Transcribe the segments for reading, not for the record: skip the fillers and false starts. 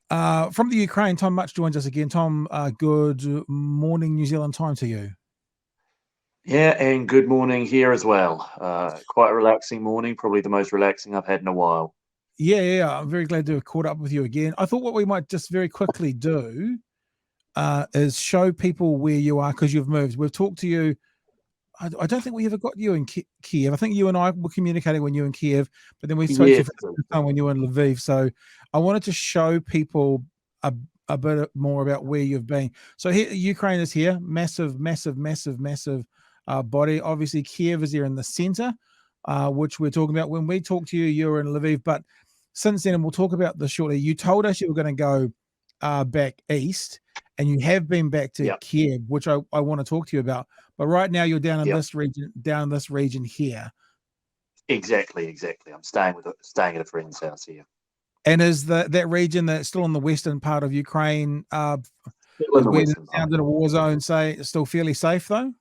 From the Ukraine, Tom Mutch joins us again. Tom, good morning, New Zealand time to you. Yeah, and good morning here as well. Quite a relaxing morning, probably the most relaxing I've had in a while. Yeah. I'm very glad to have caught up with you again. I thought what we might just very quickly do is show people where you are because you've moved. We've talked to you. I don't think we ever got you in Kyiv. I think you and I were communicating when you were in Kyiv, but then we spoke to you Yes, for the first time when you were in Lviv. So I wanted to show people a bit more about where you've been. So here, Ukraine is here, massive body. Obviously, Kyiv is here in the center, which we're talking about. When we talked to you, you were in Lviv, but since then, and we'll talk about this shortly. You told us you were going to go back east, and you have been back to yep, Kyiv, which I want to talk to you about. But right now, you're yep, down in this region here. exactly. I'm staying at a friend's house here. And is that region that's still in the western part of Ukraine, Still in is the where it western part. sounds in a war zone, say, still fairly safe though?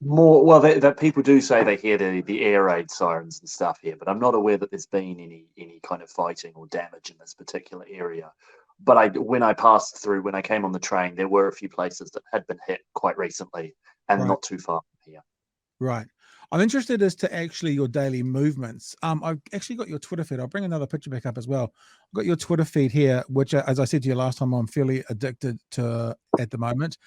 More well, that people do say they hear the air raid sirens and stuff here, but I'm not aware that there's been any kind of fighting or damage in this particular area. But when I passed through, when I came on the train, there were a few places that had been hit quite recently, and Right. not too far from here. Right. I'm interested as to actually your daily movements. I've actually got your Twitter feed. I'll bring another picture back up as well. I've got your Twitter feed here, which, as I said to you last time, I'm fairly addicted to at the moment.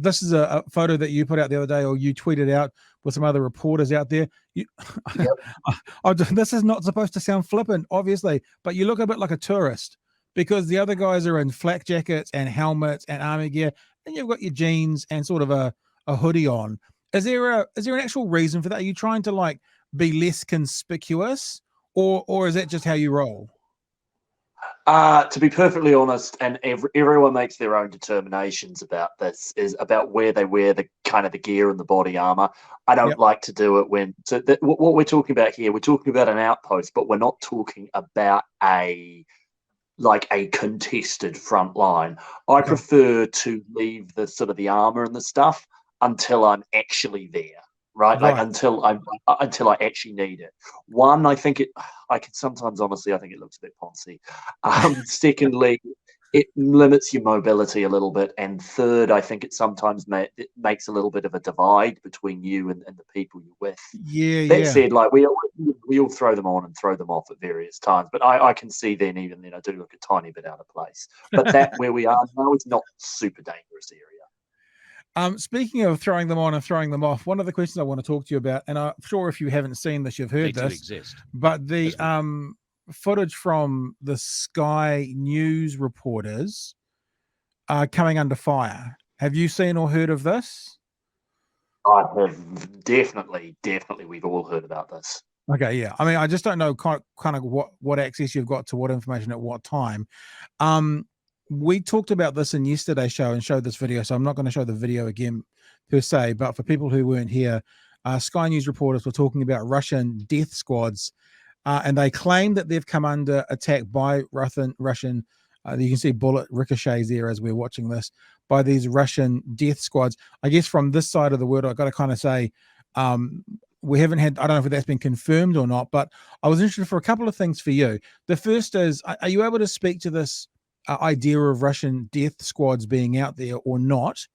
This is a photo that you put out the other day, or you tweeted out with some other reporters out there. Yep. This is not supposed to sound flippant, obviously, but you look a bit like a tourist because the other guys are in flak jackets and helmets and army gear, and you've got your jeans and sort of a hoodie on. Is there an actual reason for that? Are you trying to like be less conspicuous, or is that just how you roll? To be perfectly honest, and everyone makes their own determinations about this, is about where they wear the kind of the gear and the body armor. I don't Yep. like to do it when. So what we're talking about here, we're talking about an outpost, but we're not talking about a contested front line. I Okay. prefer to leave the sort of the armor and the stuff until I'm actually there, right? Like Right. until I actually need it. One, I think it. I can sometimes honestly, I think it looks a bit poncy. Secondly, it limits your mobility a little bit, and third, I think it sometimes it makes a little bit of a divide between you and the people you're with. Yeah. That Yeah. said, like we all throw them on and throw them off at various times, but I can see then even then I do look a tiny bit out of place. But that where we are now is not super dangerous area. Speaking of throwing them on and throwing them off, one of the questions I want to talk to you about, and I'm sure if you haven't seen this, you've They heard do this, exist. but the As we footage from the Sky News reporters coming under fire. Have you seen or heard of this? I have definitely, we've all heard about this. Okay, yeah. I mean, I just don't know kind of what access you've got to what information at what time. Um, we talked about this in yesterday's show and showed this video, so I'm not going to show the video again per se. But for people who weren't here, Sky News reporters were talking about Russian death squads, and they claim that they've come under attack by Russian. You can see bullet ricochets there as we're watching this by these Russian death squads. I guess from this side of the world, I've got to kind of say. We haven't had, I don't know if that's been confirmed or not, but I was interested for a couple of things for you. The first is, are you able to speak to this idea of Russian death squads being out there or not?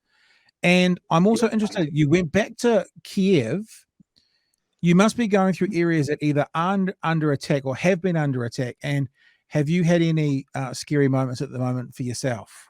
And I'm also interested, you went back to Kiev. You must be going through areas that either are under attack or have been under attack. And have you had any scary moments at the moment for yourself?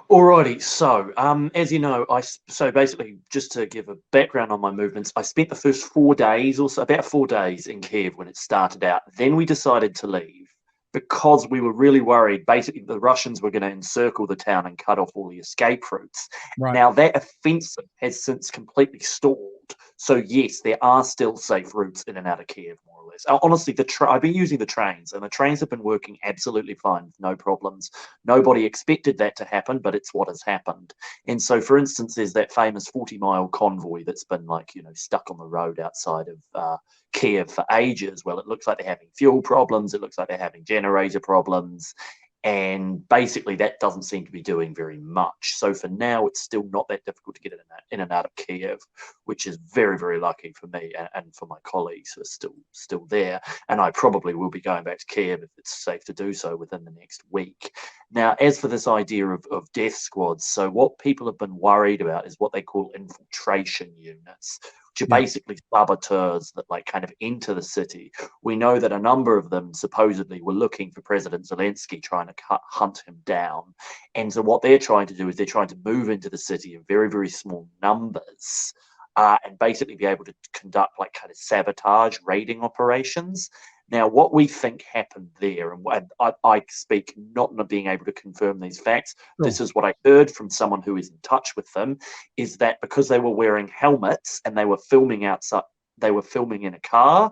Alrighty, so as you know, so basically just to give a background on my movements, I spent the first 4 days or so, about 4 days in Kiev when it started out. Then we decided to leave because we were really worried. Basically, the Russians were going to encircle the town and cut off all the escape routes. Right. Now that offensive has since completely stalled. So yes, there are still safe routes in and out of Kiev, more or less. Honestly, I've been using the trains, and the trains have been working absolutely fine, no problems. Nobody expected that to happen, but it's what has happened. And so, for instance, there's that famous 40-mile convoy that's been stuck on the road outside of Kiev for ages. Well, it looks like they're having fuel problems. It looks like they're having generator problems. And basically, that doesn't seem to be doing very much. So for now, it's still not that difficult to get in and out of Kiev, which is very, very lucky for me and for my colleagues who are still there. And I probably will be going back to Kiev if it's safe to do so within the next week. Now, as for this idea of death squads, so what people have been worried about is what they call infiltration units, which are Yeah. basically saboteurs that like kind of enter the city. We know that a number of them supposedly were looking for President Zelensky, trying to hunt him down. And so what they're trying to do is they're trying to move into the city in very, very small numbers. And basically be able to conduct like kind of sabotage raiding operations. Now, what we think happened there, and I speak not being able to confirm these facts, this is what I heard from someone who is in touch with them, is that because they were wearing helmets and they were filming outside, they were filming in a car,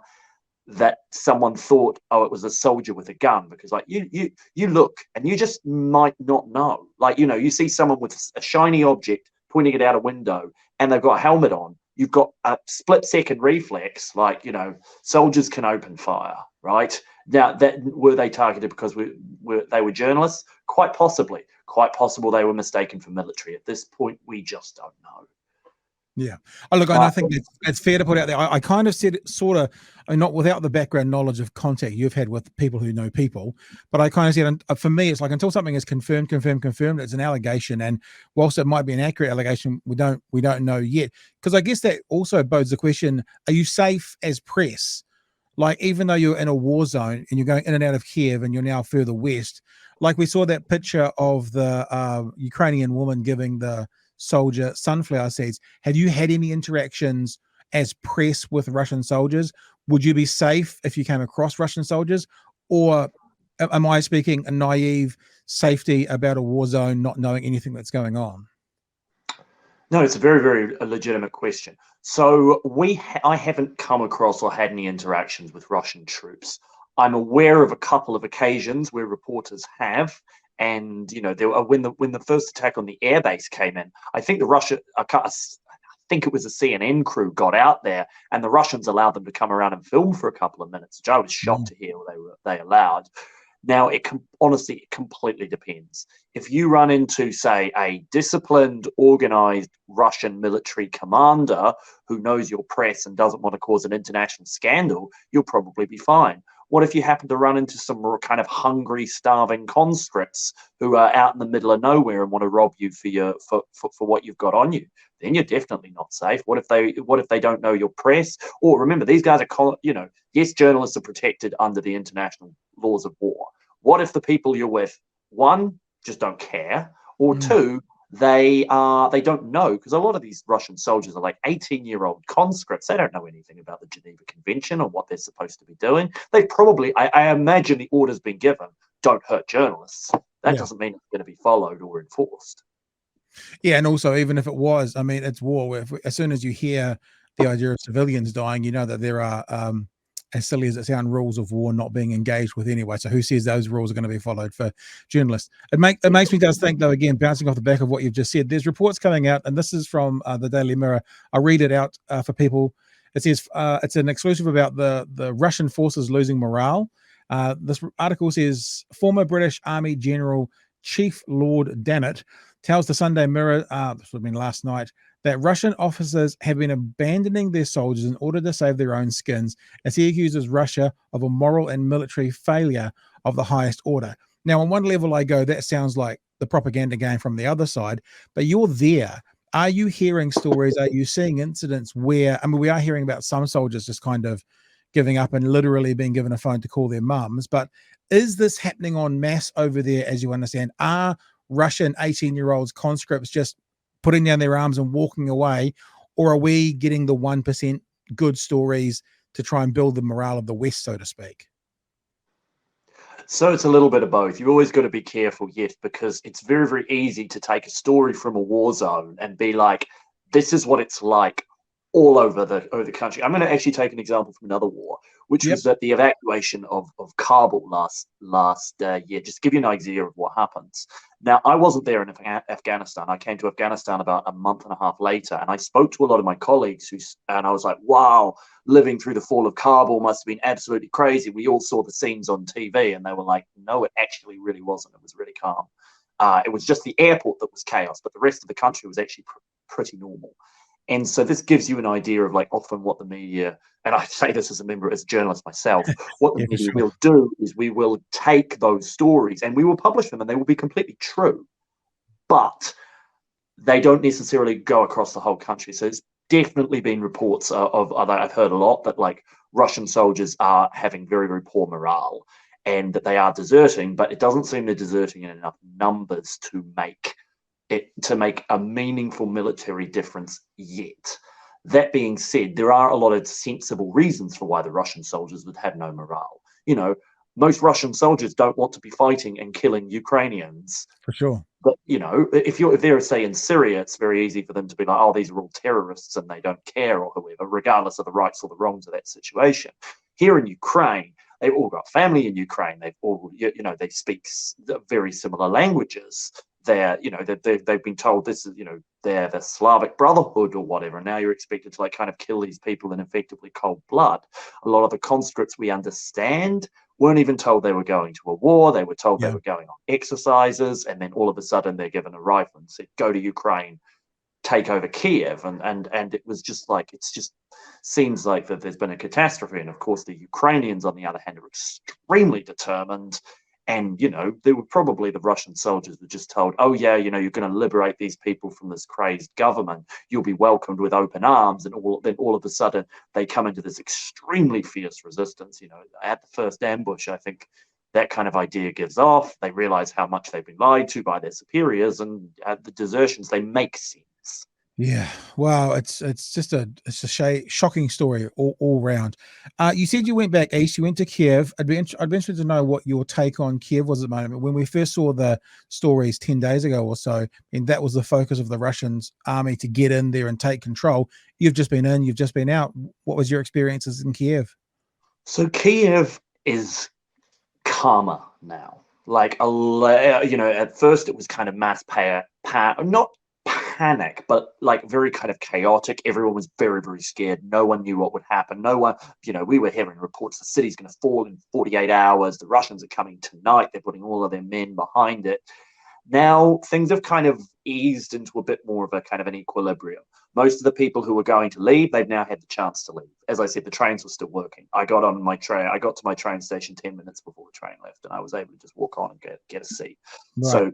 that someone thought, oh, it was a soldier with a gun, because like you look and you just might not know. Like, you know, you see someone with a shiny object pointing it out a window and they've got a helmet on. You've got a split-second reflex, like, you know, soldiers can open fire, right? Now, were they targeted because they were journalists? Quite possibly. Quite possible they were mistaken for military. At this point, we just don't know. Yeah. Oh, look, and I think it's fair to put out there. I kind of said it sort of, I mean, not without the background knowledge of contact you've had with people who know people, but I kind of said, for me, it's like until something is confirmed, it's an allegation. And whilst it might be an accurate allegation, we don't know yet. Because I guess that also bodes the question: are you safe as press? Like, even though you're in a war zone and you're going in and out of Kyiv and you're now further west, like we saw that picture of the Ukrainian woman giving the soldier sunflower seeds. Have you had any interactions as press with Russian soldiers? Would you be safe if you came across Russian soldiers? Or am I speaking a naive safety about a war zone, not knowing anything that's going on? No, it's a very, very legitimate question. So I haven't come across or had any interactions with Russian troops. I'm aware of a couple of occasions where reporters have, and you know, when the first attack on the airbase came in, I think I think it was a CNN crew got out there, and the Russians allowed them to come around and film for a couple of minutes, which I was shocked to hear they allowed. Now, honestly, it completely depends. If you run into, say, a disciplined, organized Russian military commander who knows your press and doesn't want to cause an international scandal, you'll probably be fine. What if you happen to run into some more kind of hungry, starving conscripts who are out in the middle of nowhere and want to rob you for what you've got on you? Then you're definitely not safe. What if they don't know your press? Or remember, these guys are, you know, yes, journalists are protected under the international laws of war. What if the people you're with, one, just don't care, or two, they don't know, because a lot of these Russian soldiers are like 18-year-old conscripts. They don't know anything about the Geneva Convention or what they're supposed to be doing. They probably, I imagine the order's been given, don't hurt journalists. That doesn't mean it's going to be followed or enforced. Yeah, and also, even if it was, I mean, it's war. As soon as you hear the idea of civilians dying, you know that there are, as silly as it sounds, rules of war not being engaged with anyway. So who says those rules are going to be followed for journalists? It makes me just think, though, again, bouncing off the back of what you've just said, there's reports coming out, and this is from the Daily Mirror. I'll read it out for people. It says it's an exclusive about the Russian forces losing morale. This article says former British Army General Chief Lord Dannett tells the Sunday Mirror, this would have been last night, that Russian officers have been abandoning their soldiers in order to save their own skins, as he accuses Russia of a moral and military failure of the highest order. Now, on one level, I go, that sounds like the propaganda game from the other side, but you're there. Are you hearing stories? Are you seeing incidents where, I mean, we are hearing about some soldiers just kind of giving up and literally being given a phone to call their mums, but is this happening en masse over there, as you understand? Are Russian 18-year-olds, conscripts, just putting down their arms and walking away, or are we getting the 1% good stories to try and build the morale of the West, so to speak? So it's a little bit of both. You've always got to be careful, yes, because it's very, very easy to take a story from a war zone and be like, this is what it's like all over the country. I'm going to actually take an example from another war, which was that the evacuation of Kabul last year. Just to give you an idea of what happens. Now, I wasn't there in Afghanistan. I came to Afghanistan about a month and a half later, and I spoke to a lot of my colleagues and I was like, wow, living through the fall of Kabul must have been absolutely crazy. We all saw the scenes on TV, and they were like, no, it actually really wasn't. It was really calm. It was just the airport that was chaos, but the rest of the country was actually pretty normal. And so this gives you an idea of like often what the media, and I say this as a journalist myself, what the Yeah, for media sure. will do is we will take those stories and we will publish them and they will be completely true, but they don't necessarily go across the whole country. So it's definitely been reports of I've heard a lot that like Russian soldiers are having very, very poor morale and that they are deserting, but it doesn't seem they're deserting in enough numbers to make a meaningful military difference yet. That being said, there are a lot of sensible reasons for why the Russian soldiers would have no morale. You know, most Russian soldiers don't want to be fighting and killing Ukrainians. For sure. But you know, if they're say in Syria, it's very easy for them to be like, oh, these are all terrorists and they don't care or whoever, regardless of the rights or the wrongs of that situation. Here in Ukraine, they've all got family in Ukraine. They've all, they speak very similar languages. They've been told this is, they're the Slavic Brotherhood or whatever. And now you're expected to like kind of kill these people in effectively cold blood. A lot of the conscripts we understand weren't even told they were going to a war. They were told they were going on exercises, and then all of a sudden they're given a rifle and said, "Go to Ukraine, take over Kyiv," and it was just like seems like that there's been a catastrophe. And of course, the Ukrainians, on the other hand, are extremely determined. And they were probably the Russian soldiers were just told, "Oh yeah, you're going to liberate these people from this crazed government. You'll be welcomed with open arms." And then all of a sudden, they come into this extremely fierce resistance. At the first ambush, I think that kind of idea gives off. They realize how much they've been lied to by their superiors, and at the desertions, they make sense. Yeah, wow, it's just shocking story all round. You said you went back east. You went to Kiev. I'd be interested to know what your take on Kiev was at the moment. When we first saw the stories 10 days ago or so, and that was the focus of the Russians' army to get in there and take control. You've just been in. You've just been out. What was your experiences in Kiev? So Kiev is calmer now. Like at first it was kind of not panic, but like very kind of chaotic. Everyone was very, very scared. No one knew what would happen. No one, we were hearing reports the city's going to fall in 48 hours. The Russians are coming tonight. They're putting all of their men behind it. Now things have kind of eased into a bit more of a kind of an equilibrium. Most of the people who were going to leave, they've now had the chance to leave. As I said, the trains were still working. I got on my train. I got to my train station 10 minutes before the train left, and I was able to just walk on and get a seat. Right. So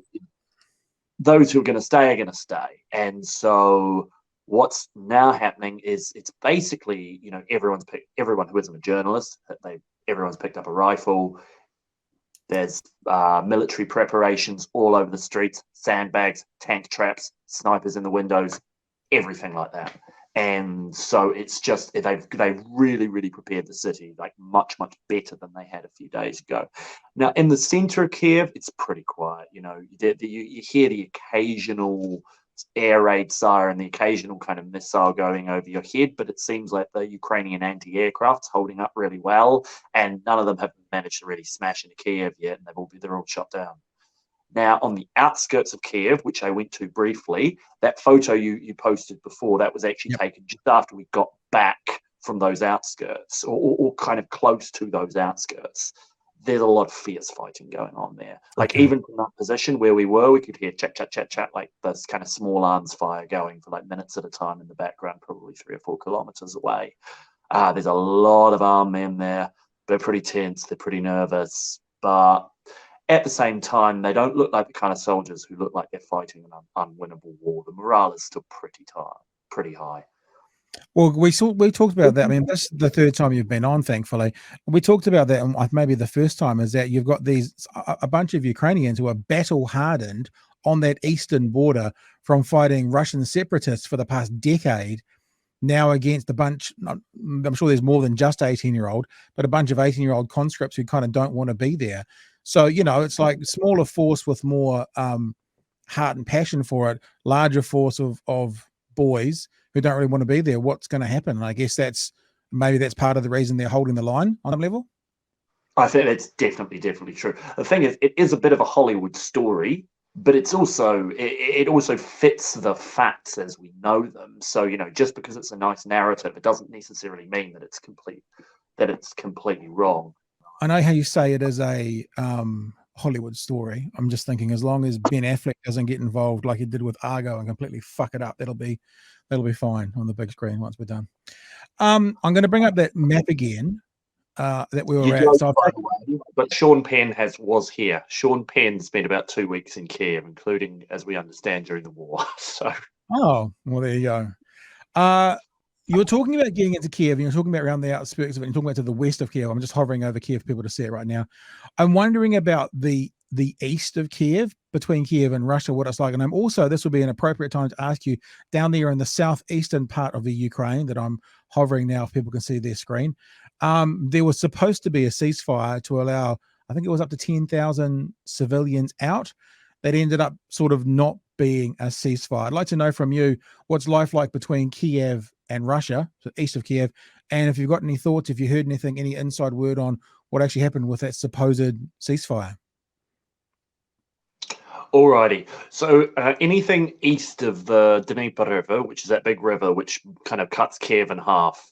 those who are going to stay are going to stay. And so what's now happening is it's basically, everyone who isn't a journalist, everyone's picked up a rifle. There's military preparations all over the streets, sandbags, tank traps, snipers in the windows, everything like that. And so it's just they've really, really prepared the city like much, much better than they had a few days ago. Now in the center of Kiev, it's pretty quiet. You hear the occasional air raid siren, the occasional kind of missile going over your head, but it seems like the Ukrainian anti-aircraft's holding up really well, and none of them have managed to really smash into Kiev yet, and they're all shot down. Now, on the outskirts of Kiev, which I went to briefly, that photo you posted before, that was actually taken just after we got back from those outskirts, or kind of close to those outskirts. There's a lot of fierce fighting going on there. Like even from that position where we were, we could hear chat, chat, chat, chat, like this kind of small arms fire going for like minutes at a time in the background, probably 3 or 4 kilometers away. There's a lot of armed men there. They're pretty tense. They're pretty nervous. But at the same time, they don't look like the kind of soldiers who look like they're fighting an unwinnable war. The morale is still pretty high. Well, we talked about that. I mean, this is the third time you've been on, thankfully. We talked about that, and maybe the first time is that you've got a bunch of Ukrainians who are battle hardened on that eastern border from fighting Russian separatists for the past decade. Now against a bunch, I'm sure there's more than just 18-year-old, but a bunch of 18-year-old conscripts who kind of don't want to be there. So it's like smaller force with more heart and passion for it, larger force of boys who don't really want to be there. What's going to happen? And I guess that's part of the reason they're holding the line on some level. I think that's definitely true. The thing is, it is a bit of a Hollywood story, but it's also it also fits the facts as we know them. So just because it's a nice narrative, it doesn't necessarily mean that it's completely wrong. I know how you say it is Hollywood story. I'm just thinking, as long as Ben Affleck doesn't get involved like he did with Argo and completely fuck it up, that'll be fine on the big screen once we're done. I'm going to bring up that map again that we were at. So by the way, but Sean Penn was here. Sean Penn spent about 2 weeks in Kyiv, including, as we understand, during the war. So, oh well, there you go. You were talking about getting into Kyiv, and you're talking about around the outskirts of it, and you're talking about to the west of Kyiv. I'm just hovering over Kyiv for people to see it right now. I'm wondering about the east of Kyiv, between Kyiv and Russia, what it's like. And I'm also, this would be an appropriate time to ask you, down there in the southeastern part of the Ukraine that I'm hovering now, if people can see their screen, there was supposed to be a ceasefire to allow, I think it was up to 10,000 civilians out. That ended up sort of not being a ceasefire. I'd like to know from you, what's life like between Kyiv and Russia, so east of Kyiv, and if you've got any thoughts, if you heard anything, any inside word on what actually happened with that supposed ceasefire. Alrighty. So anything east of the Dnieper River, which is that big river which kind of cuts Kiev in half,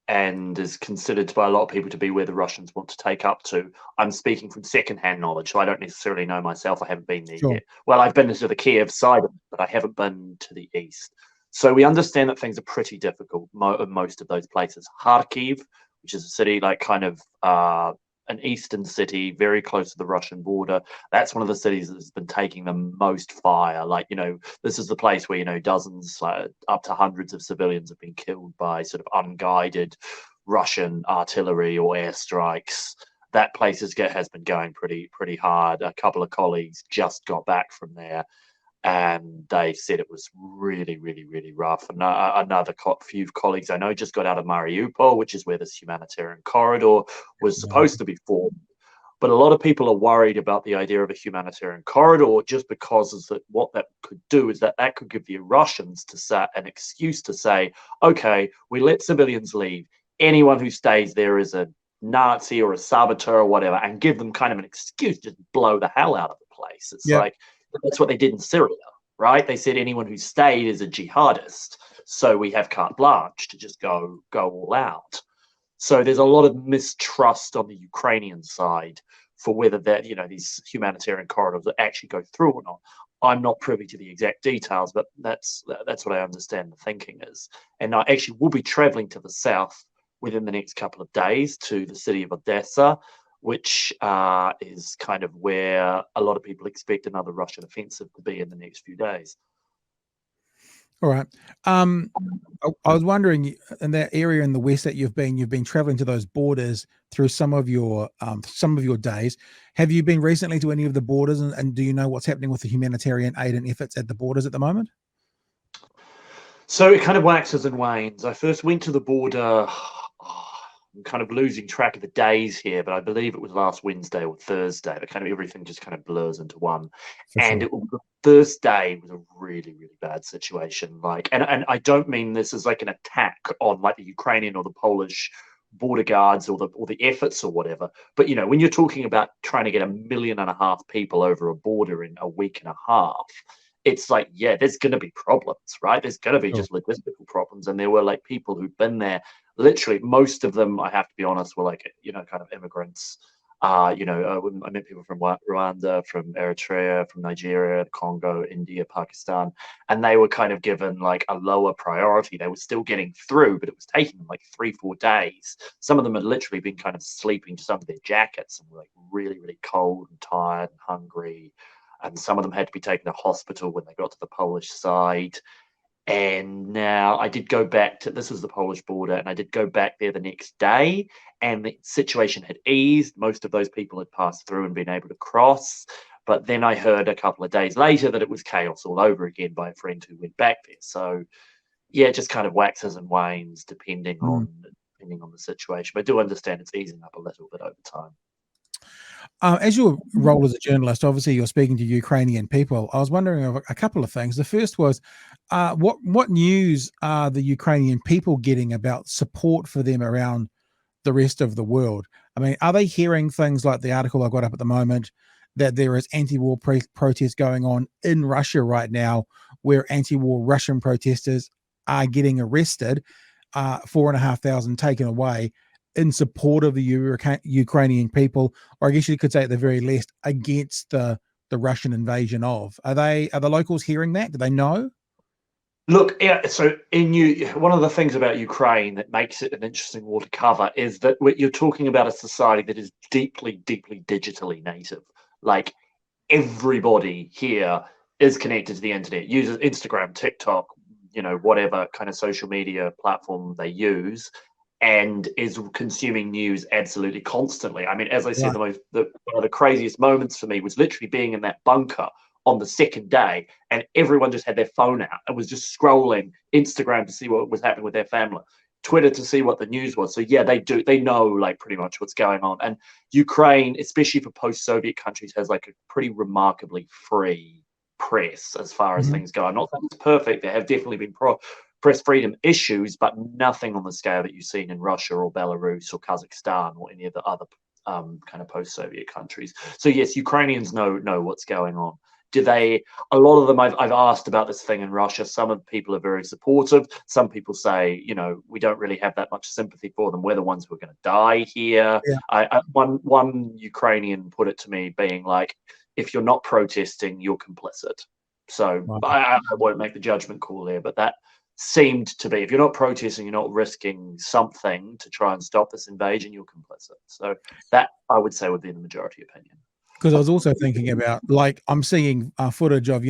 and is considered by a lot of people to be where the Russians want to take up to. I'm speaking from secondhand knowledge, so I don't necessarily know myself. I haven't been there yet. Well, I've been to the Kiev side of it, but I haven't been to the east. So we understand that things are pretty difficult in most of those places. Kharkiv, which is a city like kind of an eastern city very close to the Russian border. That's one of the cities that's been taking the most fire. Like, this is the place where, dozens, up to hundreds of civilians have been killed by sort of unguided Russian artillery or airstrikes. That place has been going pretty hard. A couple of colleagues just got back from there, and they said it was really, really, really rough. And another few colleagues I know just got out of Mariupol, which is where this humanitarian corridor was supposed to be formed. But a lot of people are worried about the idea of a humanitarian corridor, just because what that could do is that could give the Russians an excuse to say, okay, we let civilians leave. Anyone who stays there is a Nazi or a saboteur or whatever, and give them kind of an excuse to blow the hell out of the place. It's like, that's what they did in Syria, right? They said anyone who stayed is a jihadist. So we have carte blanche to just go all out. So there's a lot of mistrust on the Ukrainian side for whether that, these humanitarian corridors actually go through or not. I'm not privy to the exact details, but that's what I understand the thinking is. And I actually will be traveling to the south within the next couple of days to the city of Odessa, which is kind of where a lot of people expect another Russian offensive to be in the next few days. All right. I was wondering, in that area in the west that you've been traveling to those borders through some of your days. Have you been recently to any of the borders, and do you know what's happening with the humanitarian aid and efforts at the borders at the moment? So it kind of waxes and wanes. I first went to the border. I'm kind of losing track of the days here, but I believe it was last Wednesday or Thursday. But kind of everything just kind of blurs into one. And the first day was a really, really bad situation. And I don't mean this as like an attack on like the Ukrainian or the Polish border guards or the efforts or whatever. But when you're talking about trying to get 1.5 million people over a border in a week and a half, it's like, yeah, there's going to be problems, right? There's going to be just logistical problems. And there were like people who've been there. Literally, most of them, I have to be honest, were like, kind of immigrants. I met people from Rwanda, from Eritrea, from Nigeria, Congo, India, Pakistan, and they were kind of given like a lower priority. They were still getting through, but it was taking them like 3-4 days. Some of them had literally been kind of sleeping to some of their jackets and were like really, really cold and tired and hungry. And some of them had to be taken to hospital when they got to the Polish side. And now I did go back to, this was the Polish border, and I did go back there the next day, and the situation had eased. Most of those people had passed through and been able to cross. But then I heard a couple of days later that it was chaos all over again by a friend who went back there. So yeah, it just kind of waxes and wanes depending on the situation. But I do understand it's easing up a little bit over time. As your role as a journalist, obviously you're speaking to Ukrainian people. I was wondering a couple of things. The first was, what news are the Ukrainian people getting about support for them around the rest of the world? I mean, are they hearing things like the article I got up at the moment, that there is anti-war protests going on in Russia right now, where anti-war Russian protesters are getting arrested, 4,500 taken away, in support of the Ukrainian people, or I guess you could say at the very least against the Russian invasion of. Are the locals hearing that? Do they know? Look, yeah, so one of the things about Ukraine that makes it an interesting war to cover is that you're talking about a society that is deeply, deeply digitally native. Like everybody here is connected to the internet, uses Instagram, TikTok, whatever kind of social media platform they use, and is consuming news absolutely constantly. I mean, as I said, Right. one of the craziest moments for me was literally being in that bunker on the second day, and everyone just had their phone out and was just scrolling Instagram to see what was happening with their family, Twitter to see what the news was. So yeah, they know like pretty much what's going on. And Ukraine, especially for post-Soviet countries, has like a pretty remarkably free press as far as things go. I'm not saying it's perfect. There have definitely been press freedom issues, but nothing on the scale that you've seen in Russia or Belarus or Kazakhstan or any of the other kind of post-Soviet countries. So yes, Ukrainians know what's going on. Do they? A lot of them I've asked about this thing in Russia. Some of the people are very supportive. Some people say, we don't really have that much sympathy for them. We're the ones who are going to die here. Yeah. One Ukrainian put it to me being like, if you're not protesting, you're complicit. So Right. I won't make the judgment call there, but that seemed to be, if you're not protesting, you're not risking something to try and stop this invasion, you're complicit. So that I would say would be the majority opinion. Because I was also thinking about, like, I'm seeing footage of,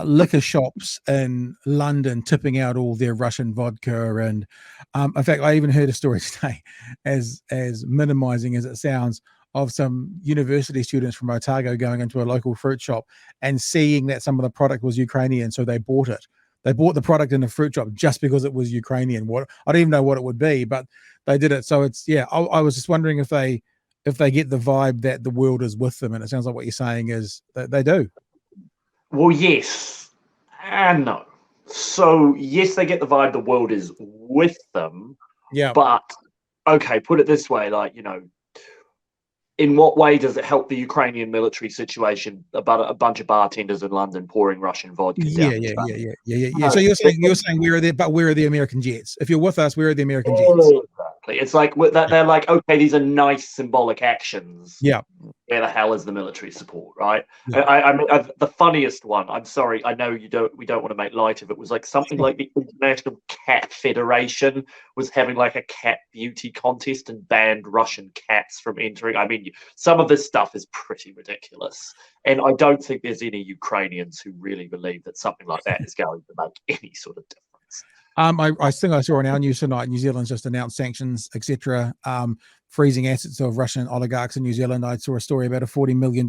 liquor shops in London tipping out all their Russian vodka. And in fact, I even heard a story today, as minimizing as it sounds, of some university students from Otago going into a local fruit shop and seeing that some of the product was Ukrainian. So they bought it. They bought the product in the fruit shop just because it was Ukrainian. What, I don't even know what it would be, but they did it. So it's, yeah, I was just wondering if they get the vibe that the world is with them. And it sounds like what you're saying is that they do. Well, yes and no. So yes, they get the vibe the world is with them, Yeah. but okay, put it this way, like, in what way does it help the Ukrainian military situation about a bunch of bartenders in London pouring Russian vodka Yeah, down the yeah, yeah, train? yeah, yeah, yeah, yeah. So you're saying where are the but where are the American jets? If you're with us, where are the American jets? Exactly. It's like that Yeah. they're like, okay, these are nice symbolic actions. Yeah. Where the hell is the military support, right? Yeah. I mean, the funniest one. I'm sorry, I know we don't want to make light of it. Was like something Sure. like the International Cat Federation was having like a cat beauty contest and banned Russian cats from entering. I mean, some of this stuff is pretty ridiculous, and I don't think there's any Ukrainians who really believe that something like that is going to make any sort of difference. I think I saw on our news tonight, New Zealand's just announced sanctions, etc., freezing assets of Russian oligarchs in New Zealand. I saw a story about a $40 million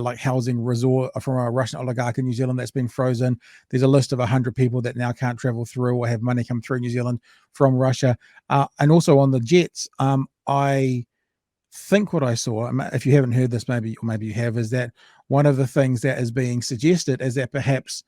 like housing resort from a Russian oligarch in New Zealand that's been frozen. There's a list of 100 people that now can't travel through or have money come through New Zealand from Russia. And also on the jets, I think what I saw, if you haven't heard this, maybe you have, is that one of the things that is being suggested is that perhaps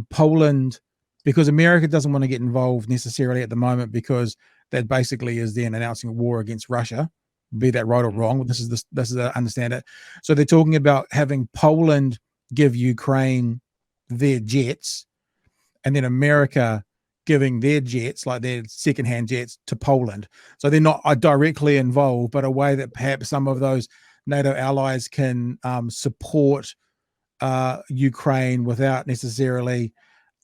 Poland, because America doesn't want to get involved necessarily at the moment, because that basically is then announcing a war against Russia, be that right or wrong. This is I understand it. So they're talking about having Poland give Ukraine their jets, and then America giving their jets, like their secondhand jets, to Poland. So they're not directly involved, but a way that perhaps some of those NATO allies can support Ukraine without necessarily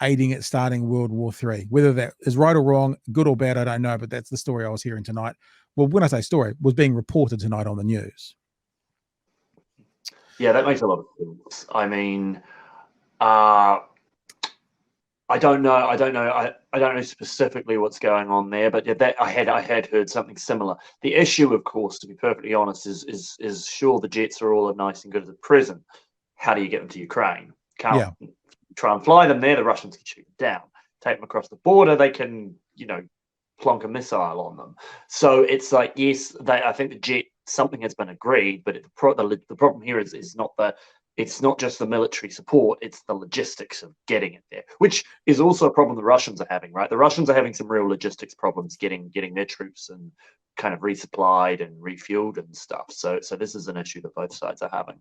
aiding it starting World War III. Whether that is right or wrong, good or bad, I don't know, but that's the story I was hearing tonight. Well, when I say story, was being reported tonight on the news. Yeah, that makes a lot of sense. I mean, I don't know. I don't know specifically what's going on there, but yeah, that I had heard something similar. The issue, of course, to be perfectly honest, is sure the jets are all nice and good at the present. How do you get them to Ukraine? Can't Yeah. try and fly them there. The Russians can shoot them down. Take them across the border. They can, plonk a missile on them. So it's like, yes, I think the jet, something has been agreed, but the problem here is not it's not just the military support, it's the logistics of getting it there, which is also a problem the Russians are having, right? The Russians are having some real logistics problems getting their troops and kind of resupplied and refueled and stuff. So this is an issue that both sides are having.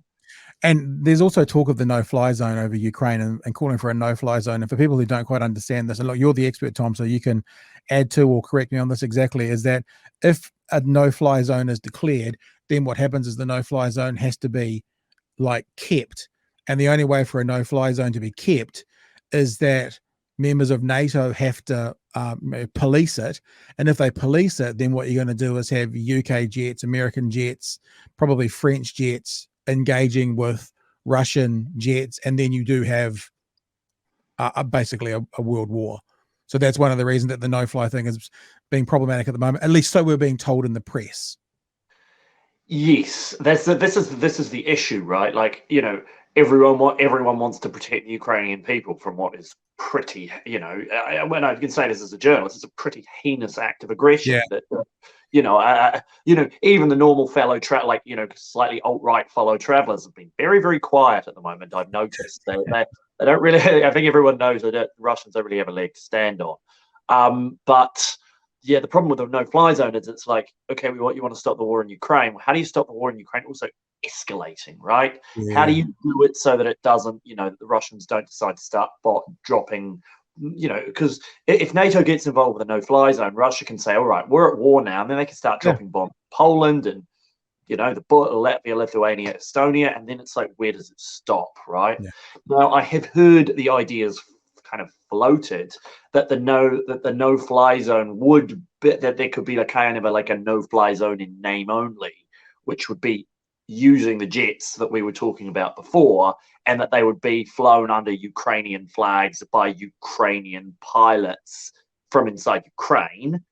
And there's also talk of the no-fly zone over Ukraine and calling for a no-fly zone. And for people who don't quite understand this, and look, you're the expert, Tom, so you can add to or correct me on this exactly, is that if a no-fly zone is declared, then what happens is the no-fly zone has to be like kept. And the only way for a no-fly zone to be kept is that members of NATO have to police it. And if they police it, then what you're going to do is have UK jets, American jets, probably French jets engaging with Russian jets. And then you do have basically a world war. So that's one of the reasons that the no-fly thing is being problematic at the moment, at least so we're being told in the press. Yes, this is the issue, right? Like, you know, everyone wants to protect the Ukrainian people from what is pretty, you know, when I can say this as a journalist, it's a pretty heinous act of aggression. Yeah. That, you know, even the normal fellow like, you know, slightly alt-right fellow travelers have been very, very quiet at the moment. I've noticed they don't really. I think everyone knows that the Russians don't really have a leg to stand on. But yeah, the problem with the no-fly zone is it's like, okay, you want to stop the war in Ukraine. Well, how do you stop the war in Ukraine also escalating, right? Yeah. How do you do it so that it doesn't, you know, the Russians don't decide to start dropping, you know, because if NATO gets involved with a no-fly zone, Russia can say, all right, we're at war now, and then they can start dropping bombs in Poland and, you know, Latvia, Lithuania, Estonia, and then it's like, where does it stop, right? Yeah. Now, I have heard the ideas kind of floated that the no-fly zone would be, that there could be a kind of a no-fly zone in name only, which would be using the jets that we were talking about before, and that they would be flown under Ukrainian flags by Ukrainian pilots from inside Ukraine,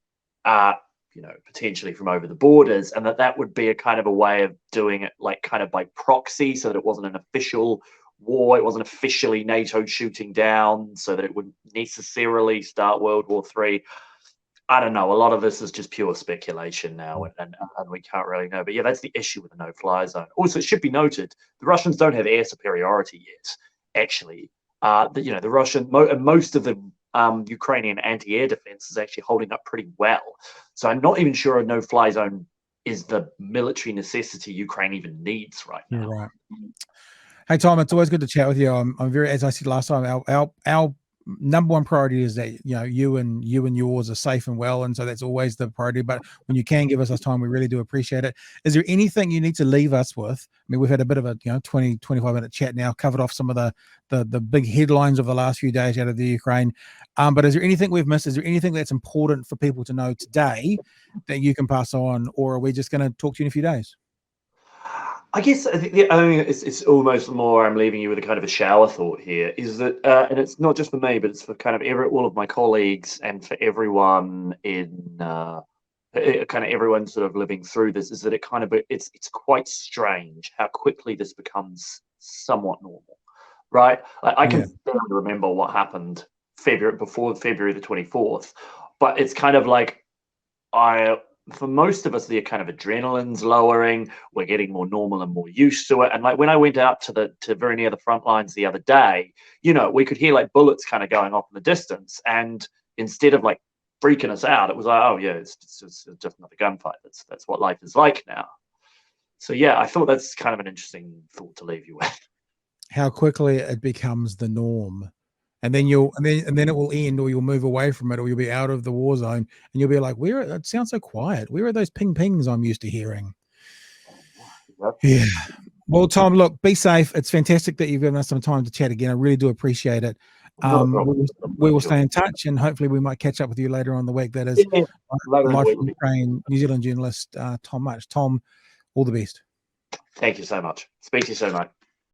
you know, potentially from over the borders, and that would be a kind of a way of doing it like kind of by proxy, so that it wasn't an official war, it wasn't officially NATO shooting down, so that it wouldn't necessarily start World War III. I don't know. A lot of this is just pure speculation now, and we can't really know. But yeah, that's the issue with the no-fly zone. Also, it should be noted the Russians don't have air superiority yet. Actually, you know, the Russian most of the Ukrainian anti-air defense is actually holding up pretty well. So I'm not even sure a no-fly zone is the military necessity Ukraine even needs right now. You're right. Hey, Tom, it's always good to chat with you. I'm very, as I said last time, our number one priority is that, you know, you and yours are safe and well, and so that's always the priority. But when you can give us time, we really do appreciate it. Is there anything you need to leave us with? I mean, we've had a bit of a 20-25 minute chat now, covered off some of the big headlines of the last few days out of the Ukraine. But is there anything we've missed? Is there anything that's important for people to know today that you can pass on, or are we just going to talk to you in a few days? I guess the only it's almost more I'm leaving you with a kind of a shower thought here is that, and it's not just for me, but it's for kind of all of my colleagues and for everyone in kind of everyone sort of living through this, is that it kind of it's quite strange how quickly this becomes somewhat normal, right? Like, I can remember what happened before February the 24th, but it's kind of like for most of us, the kind of adrenaline's lowering. We're getting more normal and more used to it. And like when I went out to very near the front lines the other day, you know, we could hear like bullets kind of going off in the distance. And instead of like freaking us out, it was like, oh yeah, it's just another gunfight. That's what life is like now. So yeah, I thought that's kind of an interesting thought to leave you with. How quickly it becomes the norm. And then and then it will end, or you'll move away from it, or you'll be out of the war zone, and you'll be like, it sounds so quiet. Where are those pings I'm used to hearing? Yeah. Well, Tom, look, be safe. It's fantastic that you've given us some time to chat again. I really do appreciate it. We will stay in touch, and hopefully we might catch up with you later on the week. That is live from Ukraine, New Zealand journalist Tom Mutch. Tom, all the best. Thank you so much. Speak to you soon, mate.